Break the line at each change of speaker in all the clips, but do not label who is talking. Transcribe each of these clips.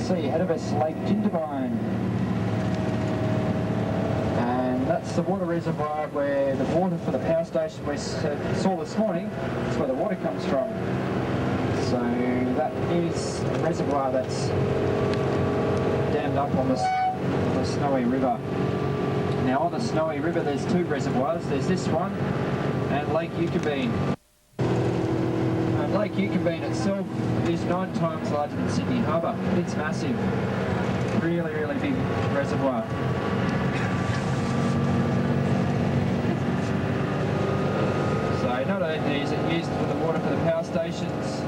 see ahead of us Lake Jindabyne. And that's the water reservoir where the water for the power station we saw this morning, that's where the water comes from. So that is a reservoir that's dammed up on the Snowy River. Now on the Snowy River there's two reservoirs, there's this one and Lake Eucabine. And Lake Eucabine itself is 9 times larger than Sydney Harbour. It's massive, really, really big reservoir. So not only is it used for the water for the power stations,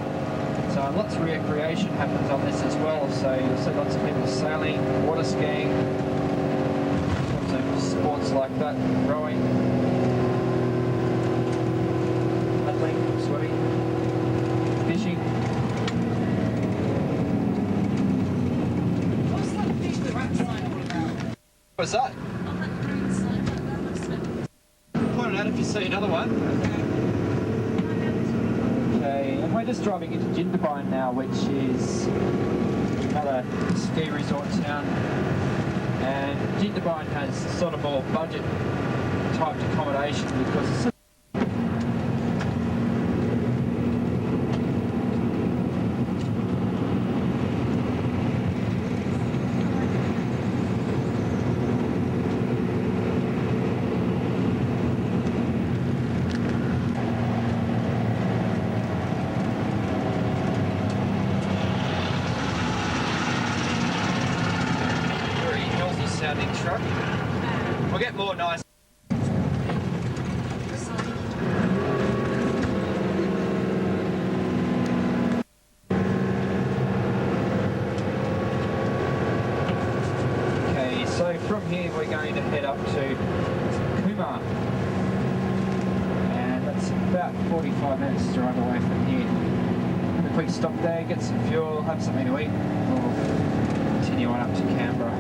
so lots of recreation happens on this as well. So you'll see lots of people sailing, water skiing, lots of sports like that, rowing, paddling, swimming, fishing.
What's that big the rat sign all about?
What's that?
Oh, that green sign, that looks like...
Point it out if you see another one. Okay, and we're just driving into Jindabyne now, which is another ski resort town. And Jindabyne has sort of more budget type accommodation because it's sounding truck. We'll get more nice. Okay, so from here we're going to head up to Kumar. And that's about 45 minutes to drive away from here. Have a quick stop there, get some fuel, have something to eat. We'll continue on up to Canberra.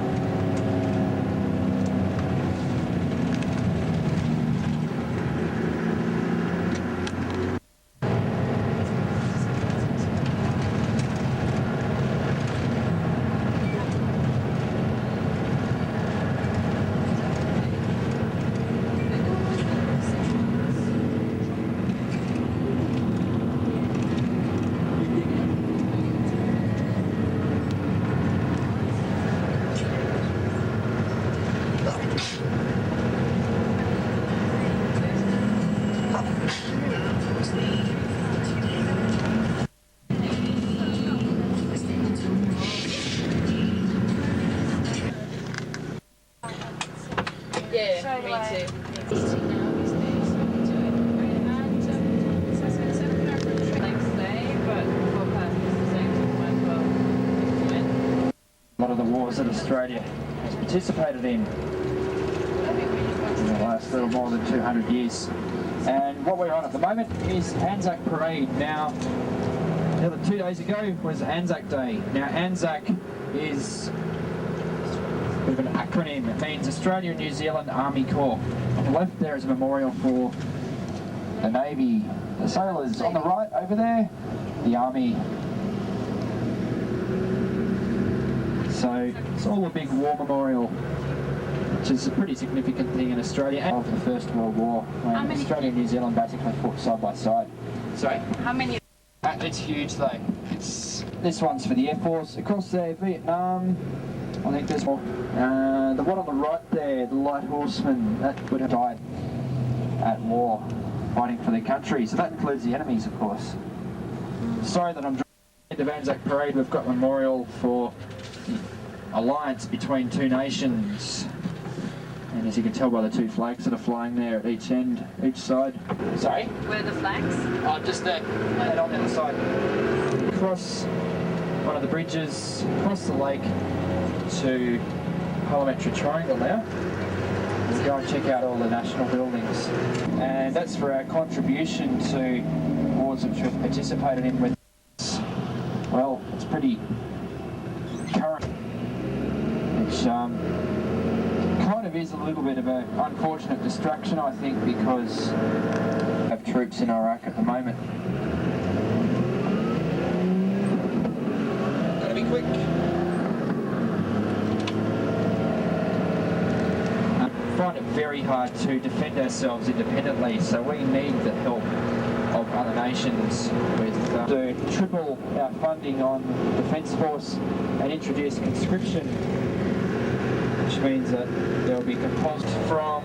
Yeah, me too.
A lot of the wars that Australia has participated in the last little more than 200 years. And what we're on at the moment is Anzac Parade. Now, the other 2 days ago was Anzac Day. Now, Anzac is a bit of an acronym. It means Australia and New Zealand Army Corps. On the left there is a memorial for the Navy, the sailors. On the right over there, the Army. So it's all a big war memorial, which is a pretty significant thing in Australia and of the First World War, when Australia and New Zealand basically fought side by side. Sorry?
How many?
It's huge though. This one's for the Air Force. Across there, Vietnam, I think there's more. The one on the right there, the Light Horsemen, that would have died at war, fighting for their country. So that includes the enemies, of course. Sorry that I'm driving into the Anzac Parade. We've got memorial for alliance between two nations, and as you can tell by the two flags that are flying there at each end, each side. Sorry?
Where are the flags?
Oh, just there, and on the other side. Across one of the bridges, across the lake to Parliamentary Triangle now. We'll go and check out all the national buildings. And that's for our contribution to wars which we've participated in with. Well, it's pretty current, which kind of is a little bit of an unfortunate distraction, I think, because we have troops in Iraq at the moment. Gotta be quick. found it very hard to defend ourselves independently, so we need the help of other nations to triple our funding on the Defence Force and introduce conscription, which means that there will be compulsion from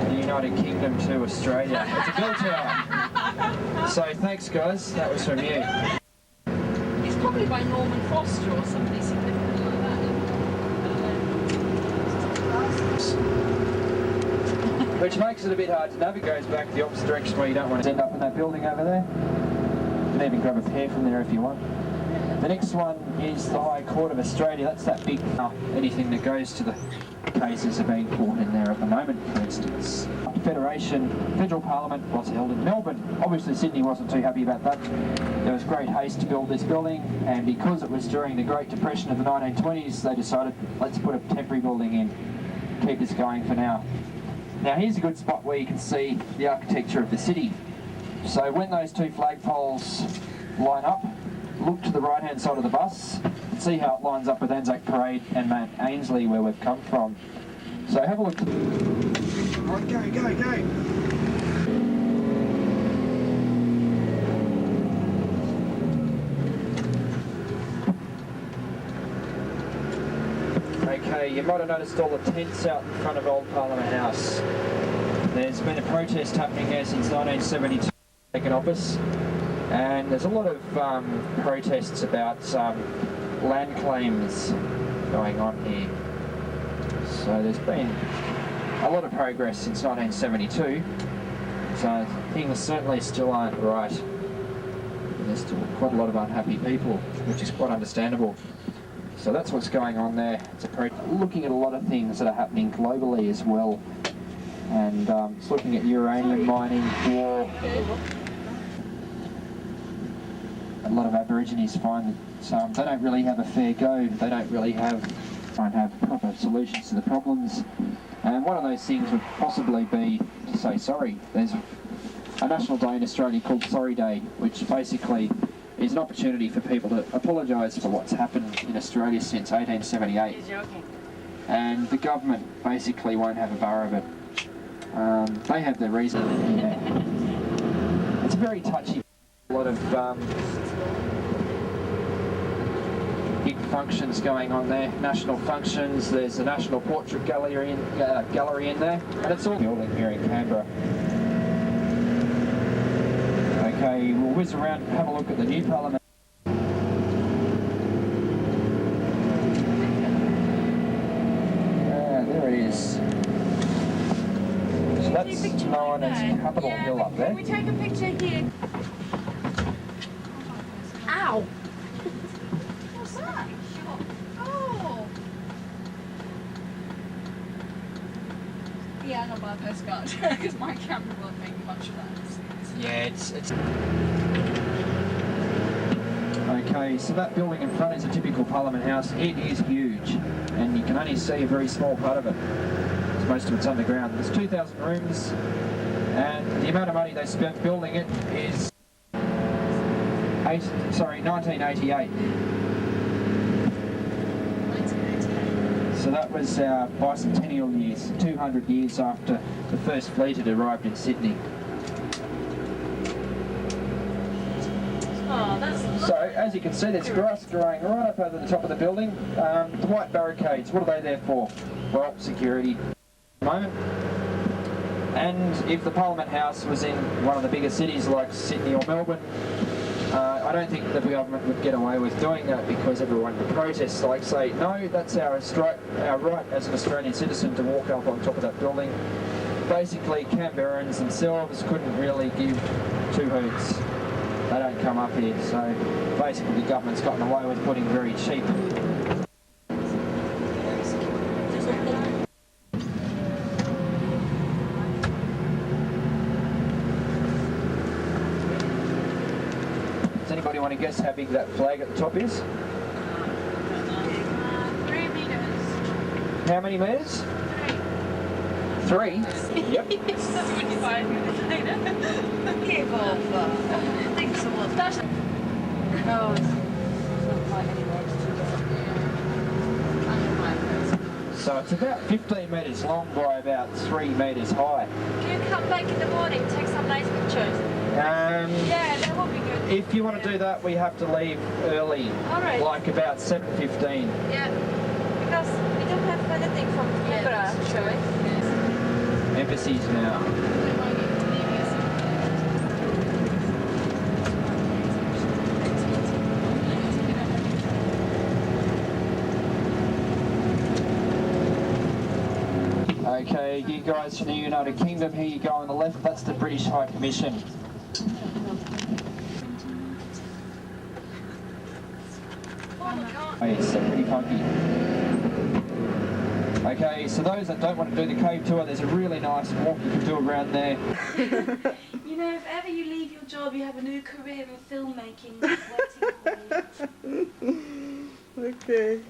the United Kingdom to Australia. It's a bell tower. So thanks guys, that was from you.
It's probably by Norman Foster or somebody significant like that.
Which makes it a bit hard to navigate back the opposite direction where you don't want to end up in that building over there. You can even grab a pair from there if you want. The next one is the High Court of Australia. That's that big anything that goes to the cases are being fought in there at the moment, for instance. Federal Parliament was held in Melbourne. Obviously Sydney wasn't too happy about that. There was great haste to build this building, and because it was during the Great Depression of the 1920s, they decided, let's put a temporary building in, keep this going for now. Now here's a good spot where you can see the architecture of the city. So when those two flagpoles line up, look to the right hand side of the bus and see how it lines up with Anzac Parade and Mount Ainslie where we've come from. So have a look.
Right, go.
Okay, you might have noticed all the tents out in front of Old Parliament House. There's been a protest happening here since 1972, taken office, and there's a lot of protests about land claims going on here. So there's been a lot of progress since 1972, so things certainly still aren't right. There's still quite a lot of unhappy people, which is quite understandable. So that's what's going on there. It's looking at a lot of things that are happening globally as well, and it's looking at uranium mining, war. A lot of Aborigines find that they don't really have a fair go. They don't have proper solutions to the problems. And one of those things would possibly be to say sorry. There's a national day in Australia called Sorry Day, which basically is an opportunity for people to apologise for what's happened in Australia since 1878.
You're joking.
And the government basically won't have a bar of it. They have their reason. Yeah. It's very touchy. A lot of big functions going on there, national functions. There's a National Portrait Gallery in there, and it's all building here in Canberra. Okay, we'll whiz around and have a look at the new Parliament. There it is. So that's known as Capitol Hill up there.
Can we take a picture here? Ow! What's that? Oh! Yeah, not by a postcard, because my camera won't make much of that.
Yeah, it's... Okay, so that building in front is a typical Parliament House. It is huge, and you can only see a very small part of it. Most of it's underground. There's 2,000 rooms, and the amount of money they spent building it is 1988. So that was our bicentennial years, 200 years after the first fleet had arrived in Sydney.
Oh, that's lovely.
So, as you can see, there's grass growing right up over the top of the building. The white barricades, what are they there for? Well, security at the moment. And if the Parliament House was in one of the bigger cities like Sydney or Melbourne, I don't think the government would get away with doing that, because everyone would protest, like say, no, that's our right as an Australian citizen to walk up on top of that building. Basically, Canberrans themselves couldn't really give two hoots. They don't come up here, so basically the government's gotten away with putting very cheap. Does anybody want to guess how big that flag at the top is?
3 meters.
How many metres? 3? Yep.
25 minutes later.
Give off. I think someone's... No, it's not quite anymore. It's too dark.
So it's about 15 metres long by about 3 metres high.
Can you come back in the morning, take some nice pictures? Yeah, that would be good.
If you want to do that, we have to leave early,
Alright.
like about 7:15.
Yeah, because we don't have anything from Canberra, actually.
Embassies now. Okay, you guys from the United Kingdom, here you go on the left, that's the British High Commission. Oh, it's pretty funky. Okay, so those that don't want to do the cave tour, there's a really nice walk you can do around there.
You know, if ever you leave your job, you have a new career in filmmaking waiting for you.
Okay.